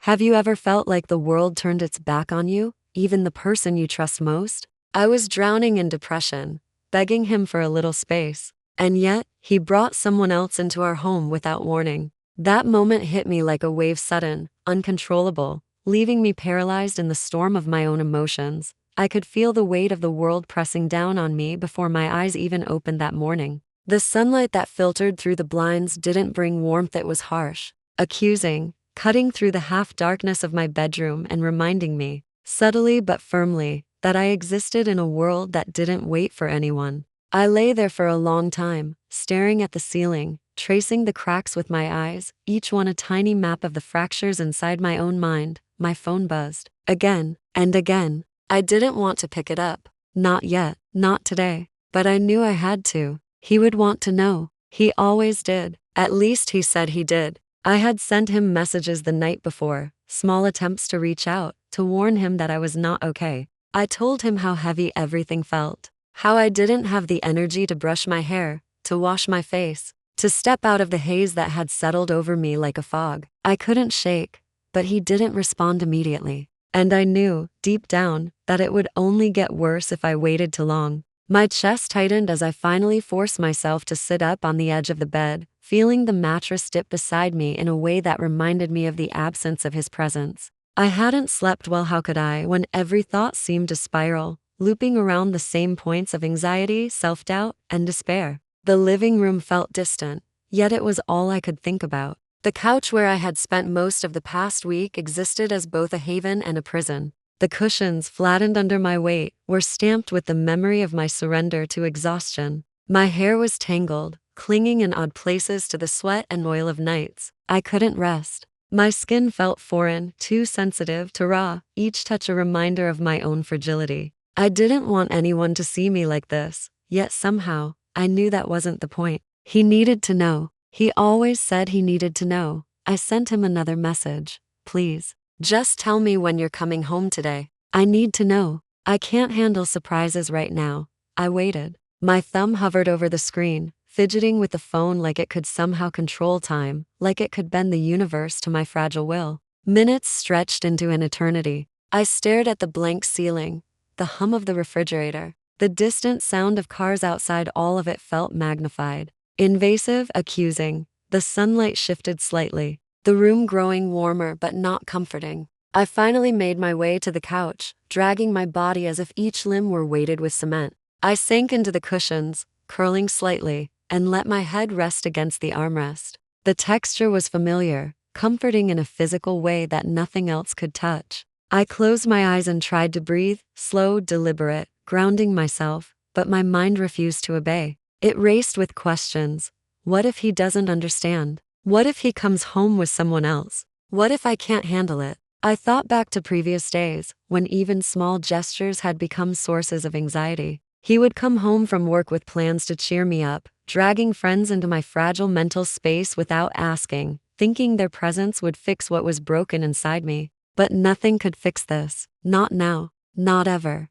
Have you ever felt like the world turned its back on you, even the person you trust most? I was drowning in depression, begging him for a little space, and yet, he brought someone else into our home without warning. That moment hit me like a wave, sudden, uncontrollable, leaving me paralyzed in the storm of my own emotions. I could feel the weight of the world pressing down on me before my eyes even opened that morning. The sunlight that filtered through the blinds didn't bring warmth, it was harsh, accusing, cutting through the half-darkness of my bedroom and reminding me, subtly but firmly, that I existed in a world that didn't wait for anyone. I lay there for a long time, staring at the ceiling, tracing the cracks with my eyes, each one a tiny map of the fractures inside my own mind. My phone buzzed. Again and again. I didn't want to pick it up. Not yet, not today. But I knew I had to. He would want to know. He always did. At least he said he did. I had sent him messages the night before, small attempts to reach out, to warn him that I was not okay. I told him how heavy everything felt, how I didn't have the energy to brush my hair, to wash my face, to step out of the haze that had settled over me like a fog. I couldn't shake, but he didn't respond immediately. And I knew, deep down, that it would only get worse if I waited too long. My chest tightened as I finally forced myself to sit up on the edge of the bed, feeling the mattress dip beside me in a way that reminded me of the absence of his presence. I hadn't slept well, how could I, when every thought seemed to spiral, looping around the same points of anxiety, self-doubt, and despair. The living room felt distant, yet it was all I could think about. The couch where I had spent most of the past week existed as both a haven and a prison. The cushions, flattened under my weight, were stamped with the memory of my surrender to exhaustion. My hair was tangled, clinging in odd places to the sweat and oil of nights. I couldn't rest. My skin felt foreign, too sensitive to raw, each touch a reminder of my own fragility. I didn't want anyone to see me like this, yet somehow, I knew that wasn't the point. He needed to know. He always said he needed to know. I sent him another message. Please, just tell me when you're coming home today. I need to know. I can't handle surprises right now. I waited. My thumb hovered over the screen, fidgeting with the phone like it could somehow control time, like it could bend the universe to my fragile will. Minutes stretched into an eternity. I stared at the blank ceiling, the hum of the refrigerator, the distant sound of cars outside. All of it felt magnified. Invasive, accusing. The sunlight shifted slightly, the room growing warmer but not comforting. I finally made my way to the couch, dragging my body as if each limb were weighted with cement. I sank into the cushions, curling slightly, and let my head rest against the armrest. The texture was familiar, comforting in a physical way that nothing else could touch. I closed my eyes and tried to breathe, slow, deliberate, grounding myself, but my mind refused to obey. It raced with questions. What if he doesn't understand? What if he comes home with someone else? What if I can't handle it? I thought back to previous days, when even small gestures had become sources of anxiety. He would come home from work with plans to cheer me up, dragging friends into my fragile mental space without asking, thinking their presence would fix what was broken inside me. But nothing could fix this. Not now. Not ever.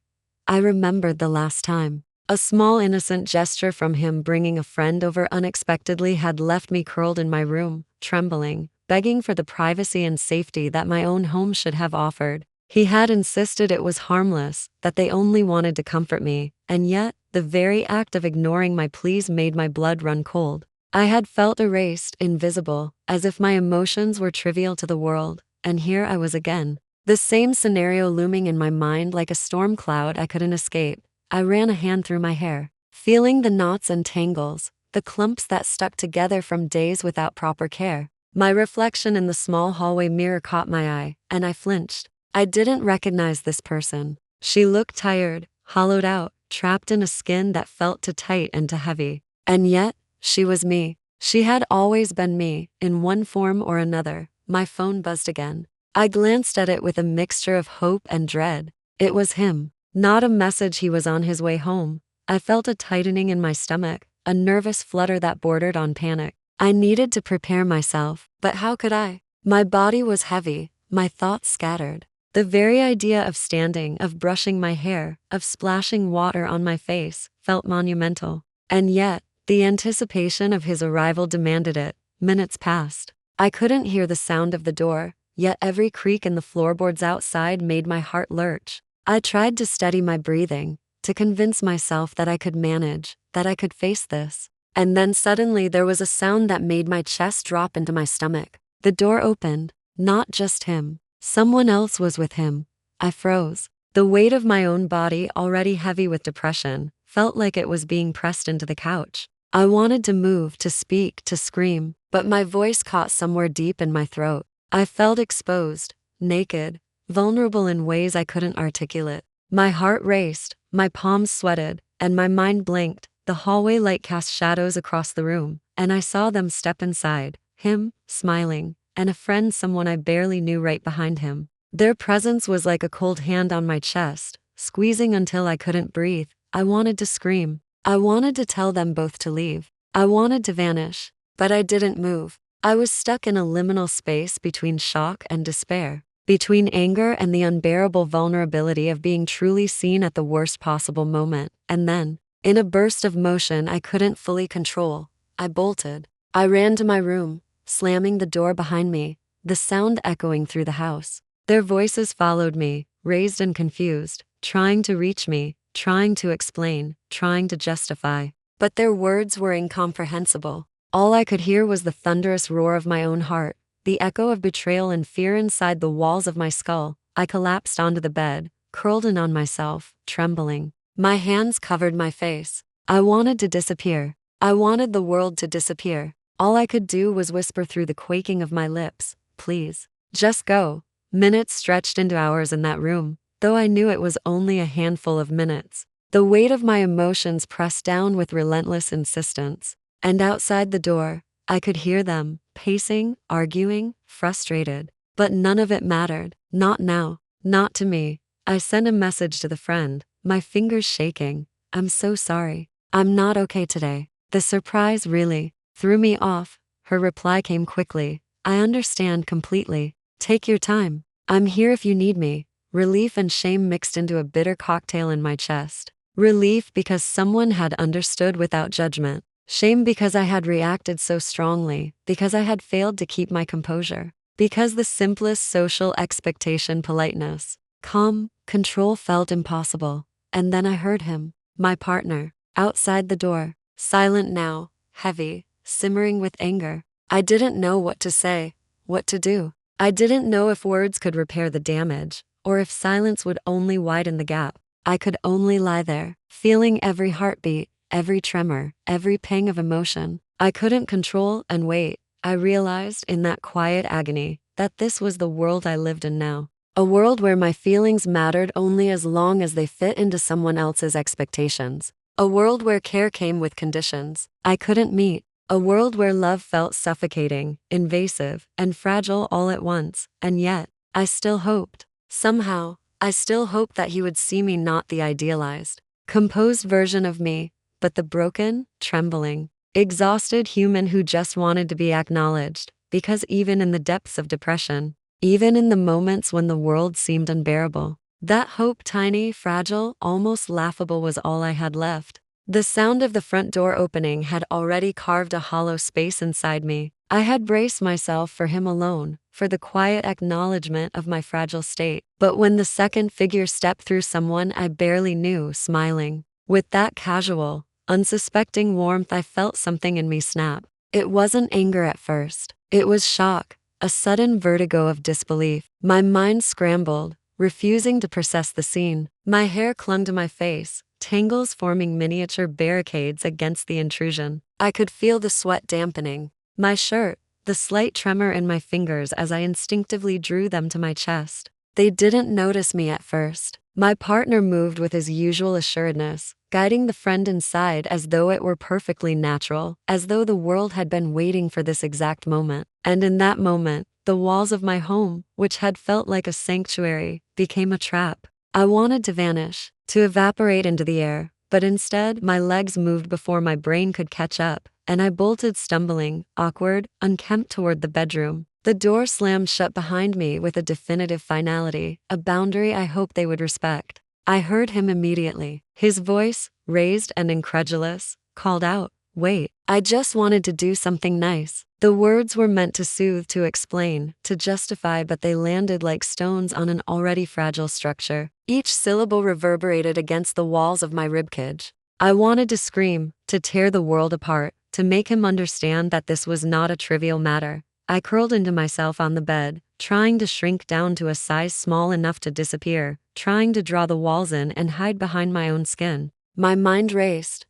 I remembered the last time. A small innocent gesture from him bringing a friend over unexpectedly had left me curled in my room, trembling, begging for the privacy and safety that my own home should have offered. He had insisted it was harmless, that they only wanted to comfort me, and yet, the very act of ignoring my pleas made my blood run cold. I had felt erased, invisible, as if my emotions were trivial to the world, and here I was again. The same scenario looming in my mind like a storm cloud I couldn't escape. I ran a hand through my hair, feeling the knots and tangles, the clumps that stuck together from days without proper care. My reflection in the small hallway mirror caught my eye, and I flinched. I didn't recognize this person. She looked tired, hollowed out, trapped in a skin that felt too tight and too heavy. And yet, she was me. She had always been me, in one form or another. My phone buzzed again. I glanced at it with a mixture of hope and dread. It was him. Not a message he was on his way home. I felt a tightening in my stomach, a nervous flutter that bordered on panic. I needed to prepare myself, but how could I? My body was heavy, my thoughts scattered. The very idea of standing, of brushing my hair, of splashing water on my face, felt monumental. And yet, the anticipation of his arrival demanded it. Minutes passed. I couldn't hear the sound of the door, yet every creak in the floorboards outside made my heart lurch. I tried to steady my breathing, to convince myself that I could manage, that I could face this. And then suddenly there was a sound that made my chest drop into my stomach. The door opened. Not just him. Someone else was with him. I froze. The weight of my own body, already heavy with depression, felt like it was being pressed into the couch. I wanted to move, to speak, to scream, but my voice caught somewhere deep in my throat. I felt exposed, naked, vulnerable in ways I couldn't articulate. My heart raced, my palms sweated, and my mind blinked. The hallway light cast shadows across the room, and I saw them step inside, him, smiling, and a friend, someone I barely knew, right behind him. Their presence was like a cold hand on my chest, squeezing until I couldn't breathe. I wanted to scream. I wanted to tell them both to leave. I wanted to vanish, but I didn't move. I was stuck in a liminal space between shock and despair, between anger and the unbearable vulnerability of being truly seen at the worst possible moment. And then, in a burst of motion I couldn't fully control, I bolted. I ran to my room, slamming the door behind me, the sound echoing through the house. Their voices followed me, raised and confused, trying to reach me, trying to explain, trying to justify. But their words were incomprehensible. All I could hear was the thunderous roar of my own heart, the echo of betrayal and fear inside the walls of my skull. I collapsed onto the bed, curled in on myself, trembling. My hands covered my face. I wanted to disappear. I wanted the world to disappear. All I could do was whisper through the quaking of my lips, "Please, just go." Minutes stretched into hours in that room, though I knew it was only a handful of minutes. The weight of my emotions pressed down with relentless insistence. And outside the door, I could hear them, pacing, arguing, frustrated. But none of it mattered. Not now. Not to me. I sent a message to the friend, my fingers shaking. "I'm so sorry. I'm not okay today." The surprise really threw me off. Her reply came quickly. "I understand completely. Take your time. I'm here if you need me." Relief and shame mixed into a bitter cocktail in my chest. Relief because someone had understood without judgment. Shame because I had reacted so strongly, because I had failed to keep my composure. Because the simplest social expectation, politeness, calm, control, felt impossible. And then I heard him, my partner, outside the door, silent now, heavy, simmering with anger. I didn't know what to say, what to do. I didn't know if words could repair the damage, or if silence would only widen the gap. I could only lie there, feeling every heartbeat, every tremor, every pang of emotion. I couldn't control and wait. I realized in that quiet agony that this was the world I lived in now. A world where my feelings mattered only as long as they fit into someone else's expectations. A world where care came with conditions I couldn't meet. A world where love felt suffocating, invasive, and fragile all at once. And yet, I still hoped. Somehow, I still hoped that he would see me, not the idealized, composed version of me, but the broken, trembling, exhausted human who just wanted to be acknowledged. Because even in the depths of depression, even in the moments when the world seemed unbearable, that hope, tiny, fragile, almost laughable, was all I had left. The sound of the front door opening had already carved a hollow space inside me. I had braced myself for him alone, for the quiet acknowledgement of my fragile state. But when the second figure stepped through, someone I barely knew, smiling, with that casual, unsuspecting warmth, I felt something in me snap. It wasn't anger at first. It was shock, a sudden vertigo of disbelief. My mind scrambled, refusing to process the scene. My hair clung to my face, tangles forming miniature barricades against the intrusion. I could feel the sweat dampening my shirt, the slight tremor in my fingers as I instinctively drew them to my chest. They didn't notice me at first. My partner moved with his usual assuredness, guiding the friend inside as though it were perfectly natural, as though the world had been waiting for this exact moment. And in that moment, the walls of my home, which had felt like a sanctuary, became a trap. I wanted to vanish, to evaporate into the air, but instead my legs moved before my brain could catch up, and I bolted, stumbling, awkward, unkempt, toward the bedroom. The door slammed shut behind me with a definitive finality, a boundary I hoped they would respect. I heard him immediately. His voice, raised and incredulous, called out, "Wait." I just wanted to do something nice. The words were meant to soothe, to explain, to justify, but they landed like stones on an already fragile structure. Each syllable reverberated against the walls of my ribcage. I wanted to scream, to tear the world apart, to make him understand that this was not a trivial matter. I curled into myself on the bed, trying to shrink down to a size small enough to disappear, trying to draw the walls in and hide behind my own skin. My mind raced.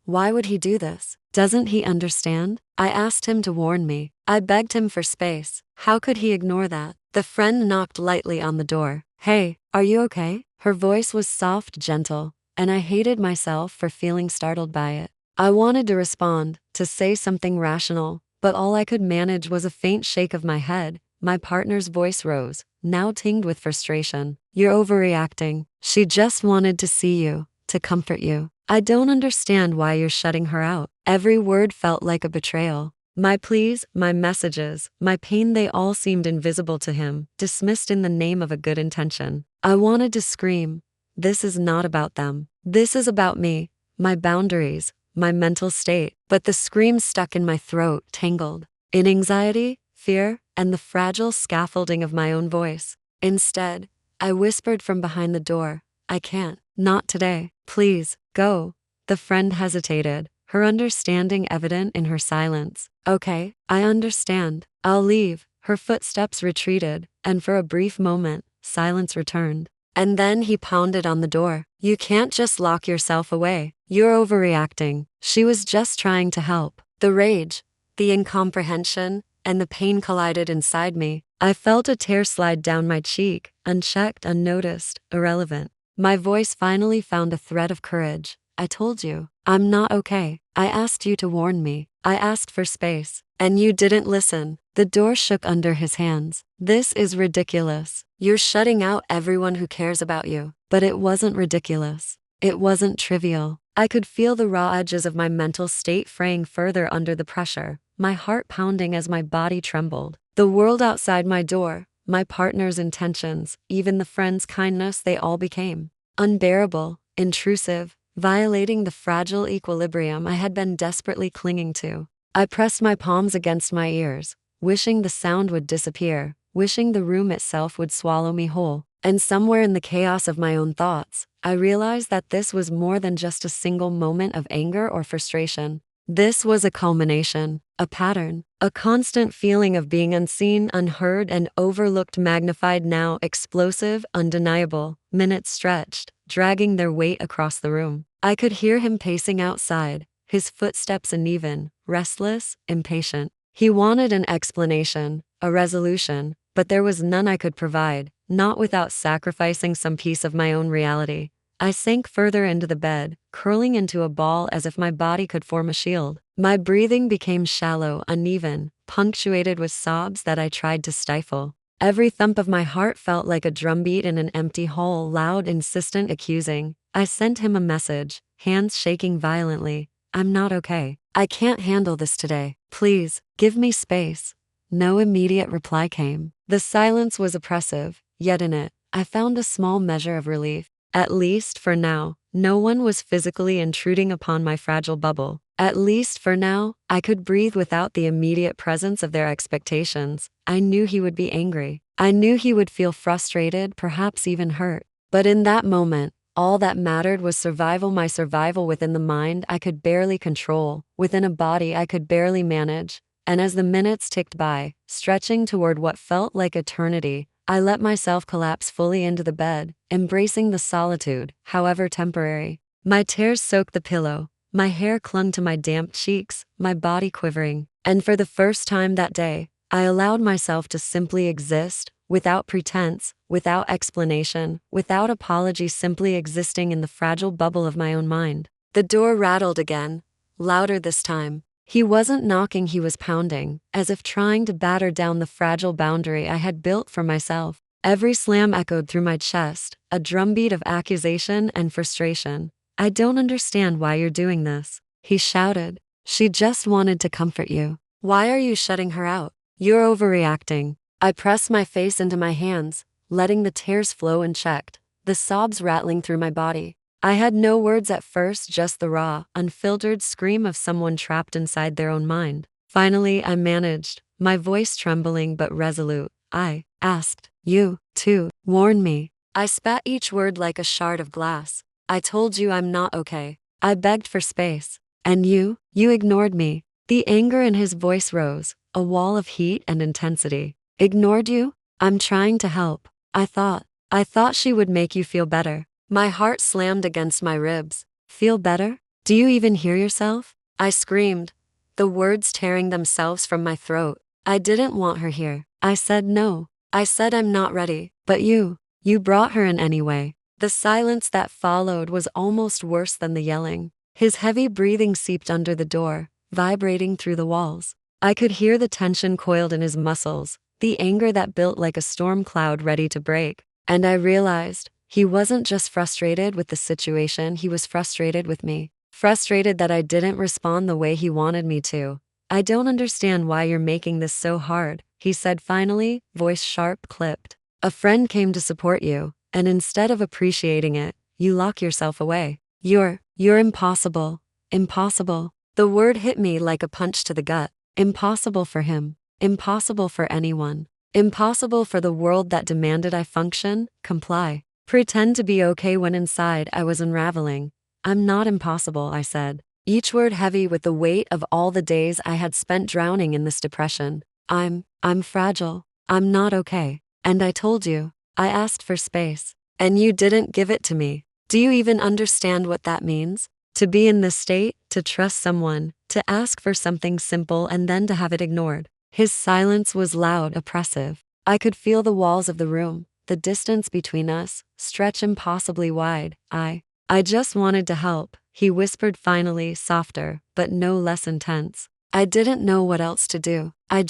Why would he do this? Doesn't he understand? I asked him to warn me. I begged him for space. How could he ignore that? The friend knocked lightly on the door. Hey, are you okay? Her voice was soft, gentle, and I hated myself for feeling startled by it. I wanted to respond, to say something rational, but all I could manage was a faint shake of my head. My partner's voice rose, now tinged with frustration. You're overreacting. She just wanted to see you, to comfort you. I don't understand why you're shutting her out. Every word felt like a betrayal. My pleas, my messages, my pain, they all seemed invisible to him, dismissed in the name of a good intention. I wanted to scream. This is not about them. This is about me, my boundaries, my mental state. But the scream stuck in my throat, tangled in anxiety, fear, and the fragile scaffolding of my own voice. Instead, I whispered from behind the door, I can't. Not today. Please, go. The friend hesitated, her understanding evident in her silence. Okay, I understand. I'll leave. Her footsteps retreated, and for a brief moment, silence returned. And then he pounded on the door. You can't just lock yourself away. You're overreacting. She was just trying to help. The rage, the incomprehension, and the pain collided inside me. I felt a tear slide down my cheek, unchecked, unnoticed, irrelevant. My voice finally found a thread of courage. I told you, I'm not okay. I asked you to warn me. I asked for space, and you didn't listen. The door shook under his hands. This is ridiculous. You're shutting out everyone who cares about you. But it wasn't ridiculous. It wasn't trivial. I could feel the raw edges of my mental state fraying further under the pressure, my heart pounding as my body trembled. The world outside my door, my partner's intentions, even the friend's kindness, they all became unbearable, intrusive, violating the fragile equilibrium I had been desperately clinging to. I pressed my palms against my ears, wishing the sound would disappear, wishing the room itself would swallow me whole. And somewhere in the chaos of my own thoughts, I realized that this was more than just a single moment of anger or frustration. This was a culmination, a pattern, a constant feeling of being unseen, unheard, and overlooked, magnified now, explosive, undeniable. Minutes stretched, dragging their weight across the room. I could hear him pacing outside, his footsteps uneven, restless, impatient. He wanted an explanation, a resolution, but there was none I could provide, not without sacrificing some piece of my own reality. I sank further into the bed, curling into a ball as if my body could form a shield. My breathing became shallow, uneven, punctuated with sobs that I tried to stifle. Every thump of my heart felt like a drumbeat in an empty hole, loud, insistent, accusing. I sent him a message, hands shaking violently. I'm not okay. I can't handle this today. Please, give me space. No immediate reply came. The silence was oppressive, yet in it, I found a small measure of relief. At least for now, no one was physically intruding upon my fragile bubble. At least for now, I could breathe without the immediate presence of their expectations. I knew he would be angry. I knew he would feel frustrated, perhaps even hurt. But in that moment, all that mattered was survival, my survival within the mind I could barely control, within a body I could barely manage. And as the minutes ticked by, stretching toward what felt like eternity, I let myself collapse fully into the bed, embracing the solitude, however temporary. My tears soaked the pillow, my hair clung to my damp cheeks, my body quivering. And for the first time that day, I allowed myself to simply exist, without pretense, without explanation, without apology, simply existing in the fragile bubble of my own mind. The door rattled again, louder this time. He wasn't knocking, he was pounding, as if trying to batter down the fragile boundary I had built for myself. Every slam echoed through my chest, a drumbeat of accusation and frustration. I don't understand why you're doing this, he shouted. She just wanted to comfort you. Why are you shutting her out? You're overreacting. I pressed my face into my hands, letting the tears flow unchecked, the sobs rattling through my body. I had no words at first, just the raw, unfiltered scream of someone trapped inside their own mind. Finally, I managed, my voice trembling but resolute. I asked you to warn me. I spat each word like a shard of glass. I told you I'm not okay. I begged for space. And you ignored me. The anger in his voice rose, a wall of heat and intensity. Ignored you? I'm trying to help. I thought she would make you feel better. My heart slammed against my ribs. Feel better? Do you even hear yourself? I screamed, the words tearing themselves from my throat. I didn't want her here. I said no. I said I'm not ready. But you brought her in anyway. The silence that followed was almost worse than the yelling. His heavy breathing seeped under the door, vibrating through the walls. I could hear the tension coiled in his muscles, the anger that built like a storm cloud ready to break. And I realized, he wasn't just frustrated with the situation, he was frustrated with me. Frustrated that I didn't respond the way he wanted me to. I don't understand why you're making this so hard, he said finally, voice sharp, clipped. A friend came to support you, and instead of appreciating it, you lock yourself away. You're impossible. Impossible. The word hit me like a punch to the gut. Impossible for him. Impossible for anyone. Impossible for the world that demanded I function, comply, pretend to be okay when inside I was unraveling. I'm not impossible, I said, each word heavy with the weight of all the days I had spent drowning in this depression. I'm fragile. I'm not okay. And I told you. I asked for space. And you didn't give it to me. Do you even understand what that means? To be in this state, to trust someone, to ask for something simple and then to have it ignored. His silence was loud, oppressive. I could feel the walls of the room, the distance between us, stretch impossibly wide. I just wanted to help, he whispered finally, softer, but no less intense. I didn't know what else to do. I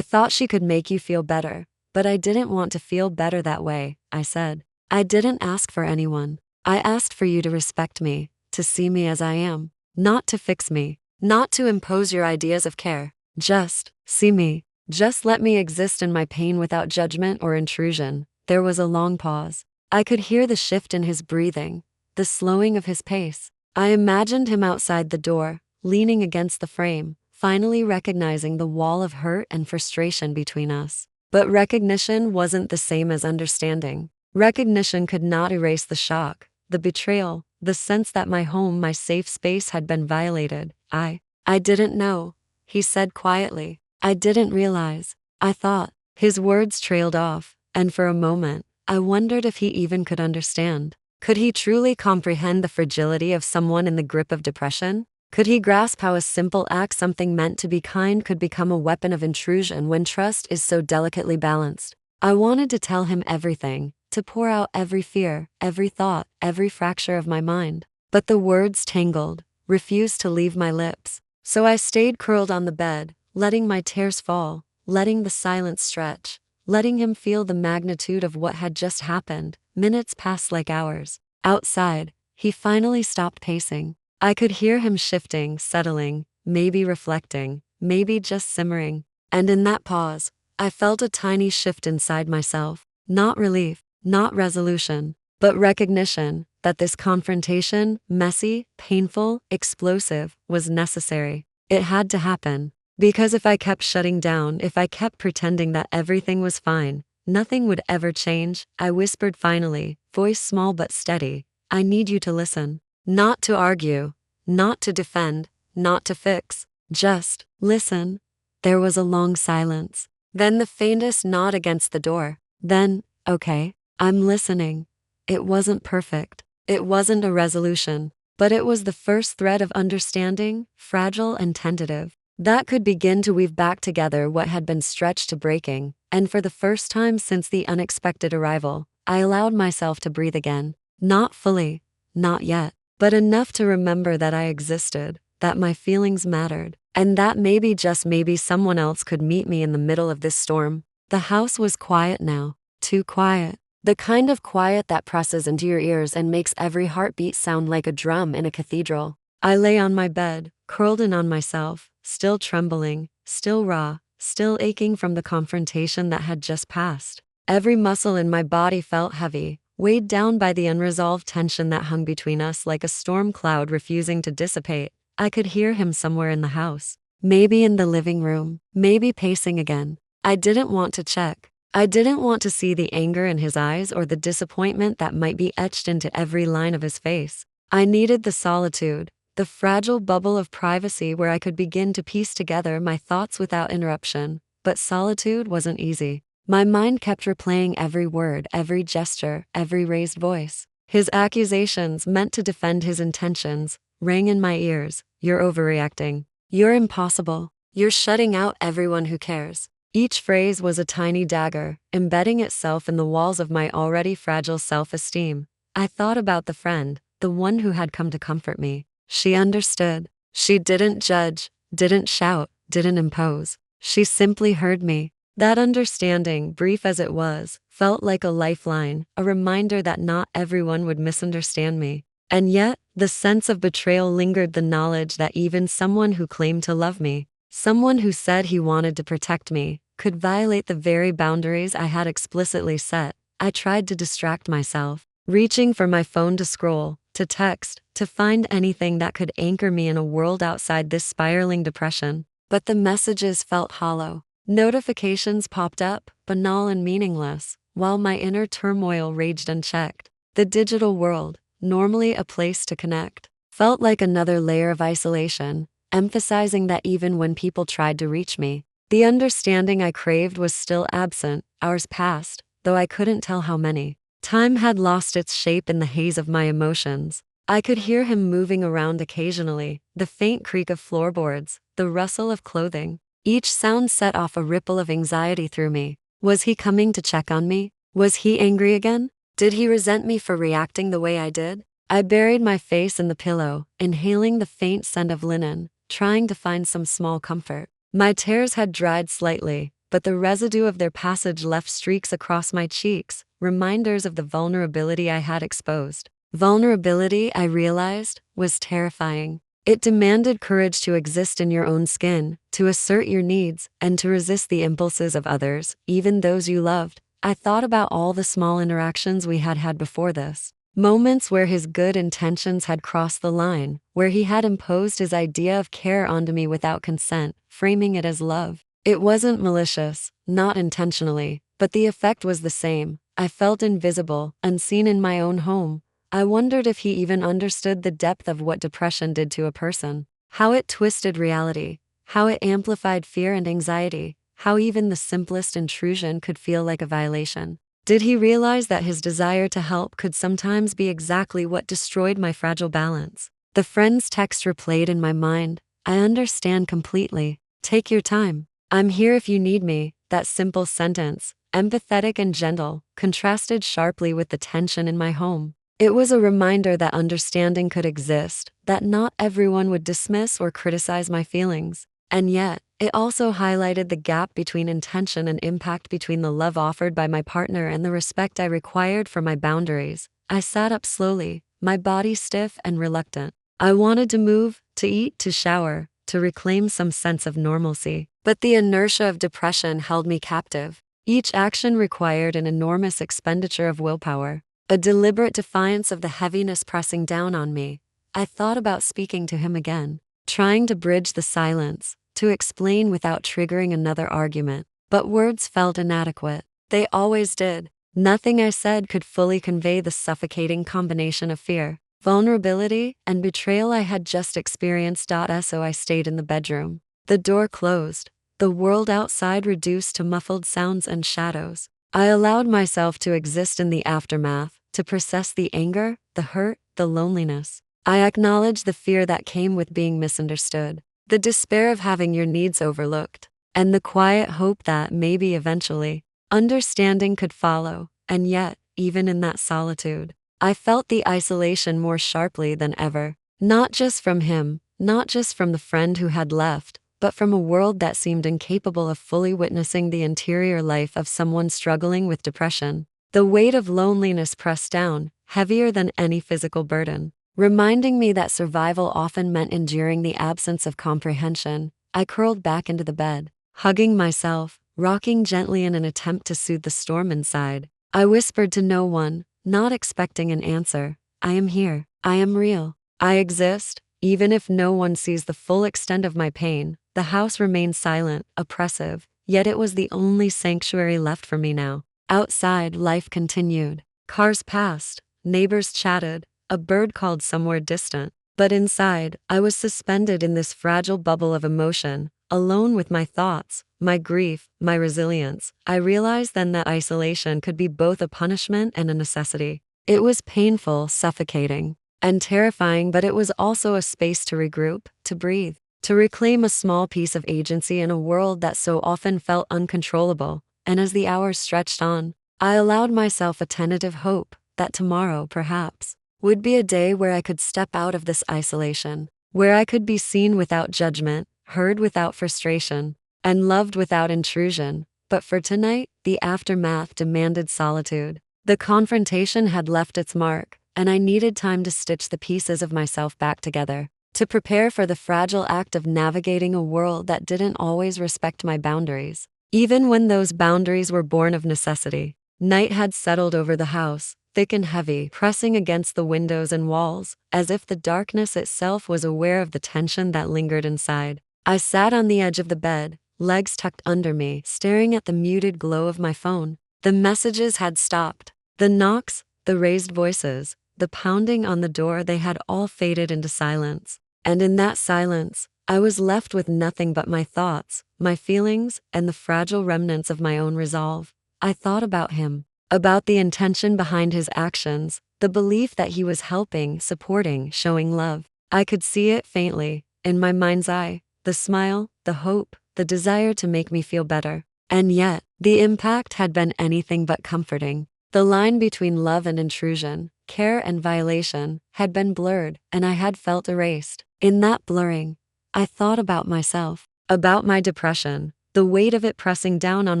thought she could make you feel better, but I didn't want to feel better that way, I said. I didn't ask for anyone. I asked for you to respect me, to see me as I am, not to fix me, not to impose your ideas of care. Just see me. Just let me exist in my pain without judgment or intrusion. There was a long pause. I could hear the shift in his breathing, the slowing of his pace. I imagined him outside the door, leaning against the frame, finally recognizing the wall of hurt and frustration between us. But recognition wasn't the same as understanding. Recognition could not erase the shock, the betrayal, the sense that my home, my safe space had been violated. I didn't know, he said quietly. I didn't realize. I thought. His words trailed off, and for a moment, I wondered if he even could understand. Could he truly comprehend the fragility of someone in the grip of depression? Could he grasp how a simple act, something meant to be kind, could become a weapon of intrusion when trust is so delicately balanced? I wanted to tell him everything, to pour out every fear, every thought, every fracture of my mind. But the words tangled, refused to leave my lips. So I stayed curled on the bed, letting my tears fall, letting the silence stretch, letting him feel the magnitude of what had just happened. Minutes passed like hours. Outside, he finally stopped pacing. I could hear him shifting, settling, maybe reflecting, maybe just simmering. And in that pause, I felt a tiny shift inside myself. Not relief, not resolution, but recognition that this confrontation, messy, painful, explosive, was necessary. It had to happen. Because if I kept shutting down, if I kept pretending that everything was fine, nothing would ever change. I whispered finally, voice small but steady. I need you to listen. Not to argue, not to defend, not to fix. Just listen. There was a long silence. Then the faintest nod against the door. Then, okay, I'm listening. It wasn't perfect. It wasn't a resolution. But it was the first thread of understanding, fragile and tentative, that could begin to weave back together what had been stretched to breaking. And for the first time since the unexpected arrival, I allowed myself to breathe again. Not fully, not yet, but enough to remember that I existed, that my feelings mattered, and that maybe, just maybe, someone else could meet me in the middle of this storm. The house was quiet now, too quiet. The kind of quiet that presses into your ears and makes every heartbeat sound like a drum in a cathedral. I lay on my bed, curled in on myself, still trembling, still raw, still aching from the confrontation that had just passed. Every muscle in my body felt heavy, weighed down by the unresolved tension that hung between us like a storm cloud refusing to dissipate. I could hear him somewhere in the house. Maybe in the living room, maybe pacing again. I didn't want to check. I didn't want to see the anger in his eyes or the disappointment that might be etched into every line of his face. I needed the solitude, the fragile bubble of privacy where I could begin to piece together my thoughts without interruption. But solitude wasn't easy. My mind kept replaying every word, every gesture, every raised voice. His accusations, meant to defend his intentions, rang in my ears. You're overreacting. You're impossible. You're shutting out everyone who cares. Each phrase was a tiny dagger, embedding itself in the walls of my already fragile self-esteem. I thought about the friend, the one who had come to comfort me. She understood. She didn't judge, didn't shout, didn't impose. She simply heard me. That understanding, brief as it was, felt like a lifeline, a reminder that not everyone would misunderstand me. And yet, the sense of betrayal lingered, the knowledge that even someone who claimed to love me, someone who said he wanted to protect me, could violate the very boundaries I had explicitly set. I tried to distract myself, reaching for my phone to scroll, to text, to find anything that could anchor me in a world outside this spiraling depression. But the messages felt hollow. Notifications popped up, banal and meaningless, while my inner turmoil raged unchecked. The digital world, normally a place to connect, felt like another layer of isolation, emphasizing that even when people tried to reach me, the understanding I craved was still absent. Hours passed, though I couldn't tell how many. Time had lost its shape in the haze of my emotions. I could hear him moving around occasionally, the faint creak of floorboards, the rustle of clothing. Each sound set off a ripple of anxiety through me. Was he coming to check on me? Was he angry again? Did he resent me for reacting the way I did? I buried my face in the pillow, inhaling the faint scent of linen, trying to find some small comfort. My tears had dried slightly, but the residue of their passage left streaks across my cheeks, reminders of the vulnerability I had exposed. Vulnerability, I realized, was terrifying. It demanded courage to exist in your own skin, to assert your needs, and to resist the impulses of others, even those you loved. I thought about all the small interactions we had had before this. Moments where his good intentions had crossed the line, where he had imposed his idea of care onto me without consent, framing it as love. It wasn't malicious, not intentionally, but the effect was the same. I felt invisible, unseen in my own home. I wondered if he even understood the depth of what depression did to a person, how it twisted reality, how it amplified fear and anxiety, how even the simplest intrusion could feel like a violation. Did he realize that his desire to help could sometimes be exactly what destroyed my fragile balance? The friend's text replayed in my mind. I understand completely. Take your time. I'm here if you need me. That simple sentence, empathetic and gentle, contrasted sharply with the tension in my home. It was a reminder that understanding could exist, that not everyone would dismiss or criticize my feelings. And yet, it also highlighted the gap between intention and impact, between the love offered by my partner and the respect I required for my boundaries. I sat up slowly, my body stiff and reluctant. I wanted to move, to eat, to shower, to reclaim some sense of normalcy. But the inertia of depression held me captive. Each action required an enormous expenditure of willpower, a deliberate defiance of the heaviness pressing down on me. I thought about speaking to him again, trying to bridge the silence, to explain without triggering another argument. But words felt inadequate. They always did. Nothing I said could fully convey the suffocating combination of fear, vulnerability, and betrayal I had just experienced. So I stayed in the bedroom. The door closed, the world outside reduced to muffled sounds and shadows. I allowed myself to exist in the aftermath, to process the anger, the hurt, the loneliness. I acknowledged the fear that came with being misunderstood, the despair of having your needs overlooked, and the quiet hope that maybe eventually, understanding could follow. And yet, even in that solitude, I felt the isolation more sharply than ever. Not just from him, not just from the friend who had left, but from a world that seemed incapable of fully witnessing the interior life of someone struggling with depression. The weight of loneliness pressed down, heavier than any physical burden, reminding me that survival often meant enduring the absence of comprehension. I curled back into the bed, hugging myself, rocking gently in an attempt to soothe the storm inside. I whispered to no one, not expecting an answer. I am here. I am real. I exist. Even if no one sees the full extent of my pain, the house remained silent, oppressive, yet it was the only sanctuary left for me now. Outside, life continued. Cars passed, neighbors chatted, a bird called somewhere distant. But inside, I was suspended in this fragile bubble of emotion, alone with my thoughts, my grief, my resilience. I realized then that isolation could be both a punishment and a necessity. It was painful, suffocating, and terrifying, but it was also a space to regroup, to breathe, to reclaim a small piece of agency in a world that so often felt uncontrollable. And as the hours stretched on, I allowed myself a tentative hope that tomorrow, perhaps, would be a day where I could step out of this isolation, where I could be seen without judgment, heard without frustration, and loved without intrusion. But for tonight, the aftermath demanded solitude. The confrontation had left its mark, and I needed time to stitch the pieces of myself back together, to prepare for the fragile act of navigating a world that didn't always respect my boundaries, even when those boundaries were born of necessity. Night had settled over the house, thick and heavy, pressing against the windows and walls, as if the darkness itself was aware of the tension that lingered inside. I sat on the edge of the bed, legs tucked under me, staring at the muted glow of my phone. The messages had stopped. The knocks, the raised voices, the pounding on the door, they had all faded into silence. And in that silence, I was left with nothing but my thoughts, my feelings, and the fragile remnants of my own resolve. I thought about him, about the intention behind his actions, the belief that he was helping, supporting, showing love. I could see it faintly, in my mind's eye, the smile, the hope, the desire to make me feel better. And yet, the impact had been anything but comforting. The line between love and intrusion, care and violation, had been blurred, and I had felt erased. In that blurring, I thought about myself, about my depression, the weight of it pressing down on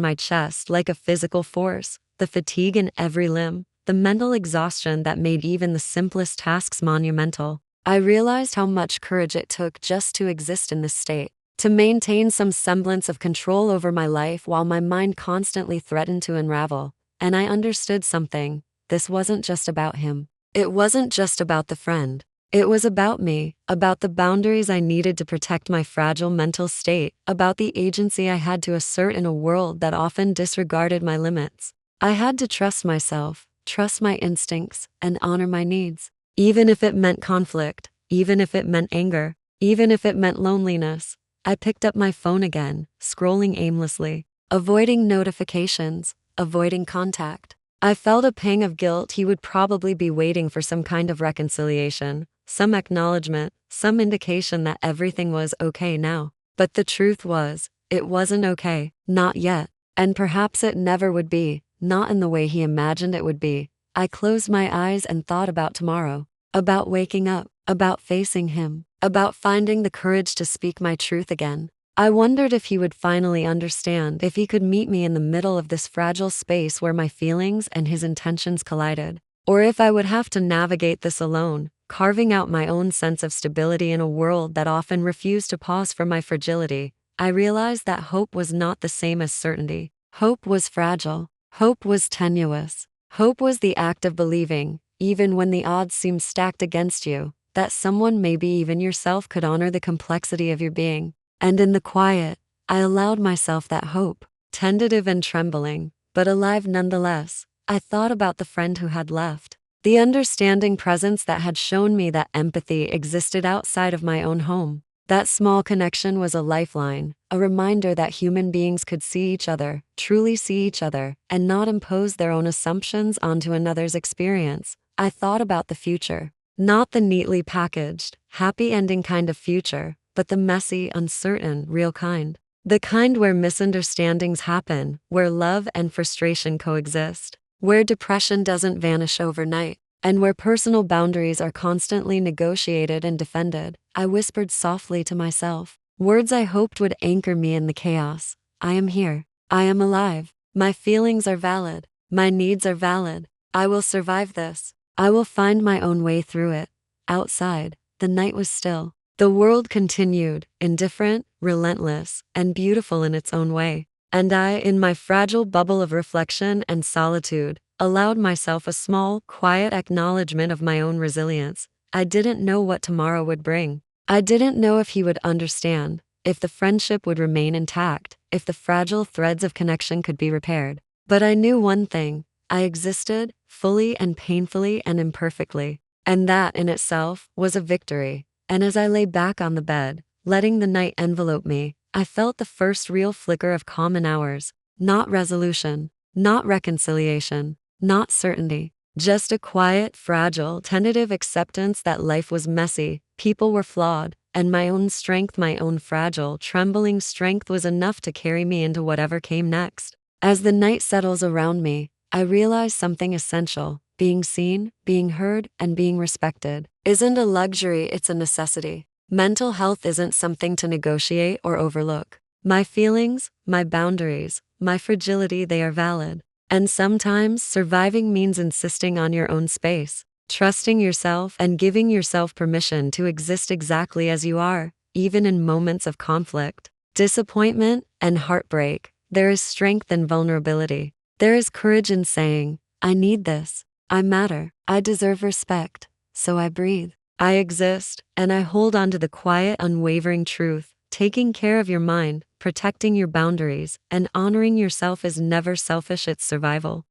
my chest like a physical force, the fatigue in every limb, the mental exhaustion that made even the simplest tasks monumental. I realized how much courage it took just to exist in this state, to maintain some semblance of control over my life while my mind constantly threatened to unravel. And I understood something. This wasn't just about him. It wasn't just about the friend. It was about me, about the boundaries I needed to protect my fragile mental state, about the agency I had to assert in a world that often disregarded my limits. I had to trust myself, trust my instincts, and honor my needs, even if it meant conflict, even if it meant anger, even if it meant loneliness. I picked up my phone again, scrolling aimlessly, avoiding notifications, avoiding contact. I felt a pang of guilt. He would probably be waiting for some kind of reconciliation, some acknowledgement, some indication that everything was okay now. But the truth was, it wasn't okay, not yet, and perhaps it never would be, not in the way he imagined it would be. I closed my eyes and thought about tomorrow, about waking up, about facing him, about finding the courage to speak my truth again. I wondered if he would finally understand, if he could meet me in the middle of this fragile space where my feelings and his intentions collided, or if I would have to navigate this alone, carving out my own sense of stability in a world that often refused to pause for my fragility. I realized that hope was not the same as certainty. Hope was fragile. Hope was tenuous. Hope was the act of believing, even when the odds seemed stacked against you, that someone, maybe even yourself, could honor the complexity of your being. And in the quiet, I allowed myself that hope, tentative and trembling, but alive nonetheless. I thought about the friend who had left, the understanding presence that had shown me that empathy existed outside of my own home. That small connection was a lifeline, a reminder that human beings could see each other, truly see each other, and not impose their own assumptions onto another's experience. I thought about the future, not the neatly packaged, happy ending kind of future, but the messy, uncertain, real kind. The kind where misunderstandings happen, where love and frustration coexist, where depression doesn't vanish overnight, and where personal boundaries are constantly negotiated and defended. I whispered softly to myself, words I hoped would anchor me in the chaos. I am here. I am alive. My feelings are valid. My needs are valid. I will survive this. I will find my own way through it. Outside, the night was still. The world continued, indifferent, relentless, and beautiful in its own way. And I, in my fragile bubble of reflection and solitude, allowed myself a small, quiet acknowledgement of my own resilience. I didn't know what tomorrow would bring. I didn't know if he would understand, if the friendship would remain intact, if the fragile threads of connection could be repaired. But I knew one thing: I existed, fully and painfully and imperfectly. And that in itself was a victory. And as I lay back on the bed, letting the night envelope me, I felt the first real flicker of calm in hours. Not resolution, not reconciliation, not certainty. Just a quiet, fragile, tentative acceptance that life was messy, people were flawed, and my own strength, my own fragile, trembling strength was enough to carry me into whatever came next. As the night settles around me, I realize something essential. Being seen, being heard, and being respected isn't a luxury, it's a necessity. Mental health isn't something to negotiate or overlook. My feelings, my boundaries, my fragility, they are valid. And sometimes surviving means insisting on your own space, trusting yourself and giving yourself permission to exist exactly as you are, even in moments of conflict, disappointment, and heartbreak. There is strength in vulnerability. There is courage in saying, I need this. I matter. I deserve respect. So I breathe. I exist, and I hold on to the quiet, unwavering truth. Taking care of your mind, protecting your boundaries, and honoring yourself is never selfish, it's survival.